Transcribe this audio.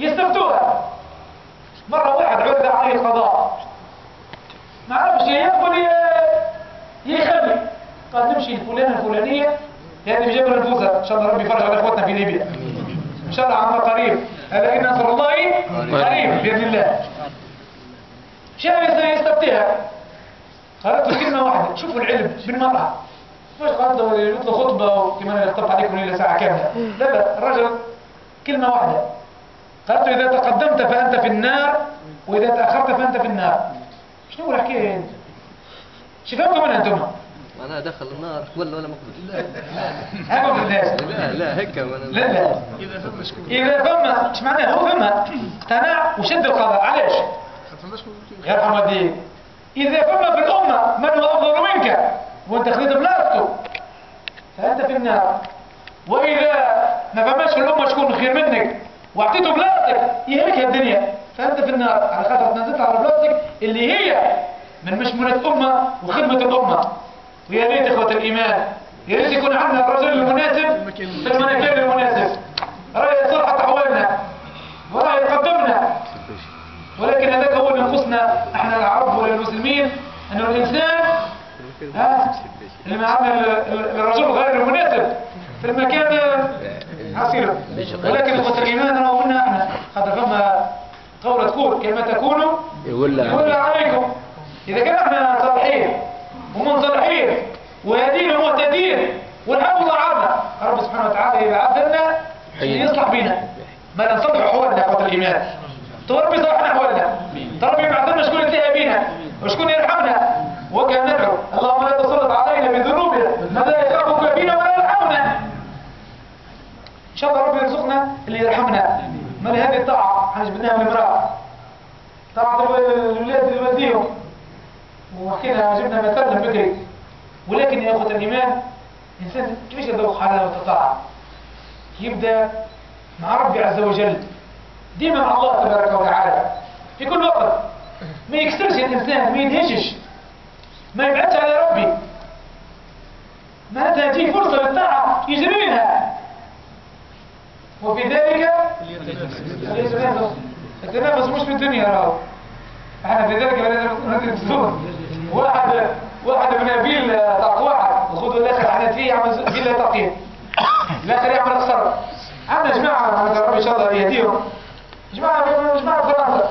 يستفتوها. مرة واحد عرض عليه القضاء ما عرفش يقبل يخلي، قال نمشي الفلانة الفلانية هذه في جبل الفوزة، إن شاء الله ربي يفرج على إخوتنا في ليبيا إن شاء الله عما قريب، ألا إن نصر الله قريب بإذن الله. شاء يستفتيها، قالت له كلمة واحدة، شوفوا العلم بالمرأة، مش قالت له يطلع خطبة وكما أنا خطبت عليكم ليلة ساعة كاملة، لا الرجل كلمة واحدة، قالت له إذا تقدمت فأنت في النار وإذا تأخرت فأنت في النار. شنو هو الحكاية هذه؟ شو فهمتوا منها أنتم؟ معناها دخل النار ولا مقبل؟ لا ما بدناش. لا هيك لا إذا فما ايش معناه؟ هو فما اقتنع وشد القضاء. علاش؟ يرحم الدين. إذا فما في الأمة من هو أفضل منك وأنت خذيت بلاصته فأنت في النار، وإذا ما فماش في الأمة شكون خير منك واعطيته بلاصتك يهلكها الدنيا فأنت في النار، على خاطر تنزلت على بلاصتك اللي هي من مشمولة الأمة وخدمة الأمة. ويا ريت إخوة الإيمان، يا ريت يكون عندنا الرجل المناسب في المكان المناسب، رأي يصلح أحوالنا ورأي يقدمنا. ولكن هذاك هو اللي ينقصنا احنا العرب ولا المسلمين، انه الانسان اللي معنا الرجل غير المناسب في المكان عصير. ولكن اخوة الايمان انا وقلنا احنا خاطر فما قولة تقول كما تكونوا يولى عليكم. اذا كان احنا صالحين ومنصلحين وهادين ومهتدين والحمد لله عنا رب سبحانه وتعالى يبعث لنا يصلح بينا ما نصلح احوالنا يا اخوة الايمان. ربي يصلحنا احوالنا، ربي يبعث لنا شكون ينتهي بينا وشكون يرحمنا. وكان ندعو اللهم لا تسلط علينا بذنوبنا ما لا يخافك فينا ولا يرحمنا. ان شاء الله ربي يرزقنا اللي يرحمنا. ما لهذه الطاعه احنا جبناها من امراه طاعه الولاد اللي يوديهم وحكينا جبنا مثلا بكري. ولكن يا اخوة الايمان الانسان كيفاش يذوق حلاوه الطاعه؟ يبدا مع ربي عز وجل ديما مع الله تبارك وتعالى في كل وقت، ما يكسرش الإنسان، ما ينهشش، ما يبعدش على ربي. معناتها تجي فرصة للطاعة يجريها، وفي ذلك التنافس مش في الدنيا راهو احنا في ذلك نتنافسون. واحد من ابيل طاق واحد وخذوا الاخر على فيه يعمل فيلا تقييم الاخر يعمل خسارة. عندنا جماعة ربي ان شاء الله يهديهم جماعة فرنسا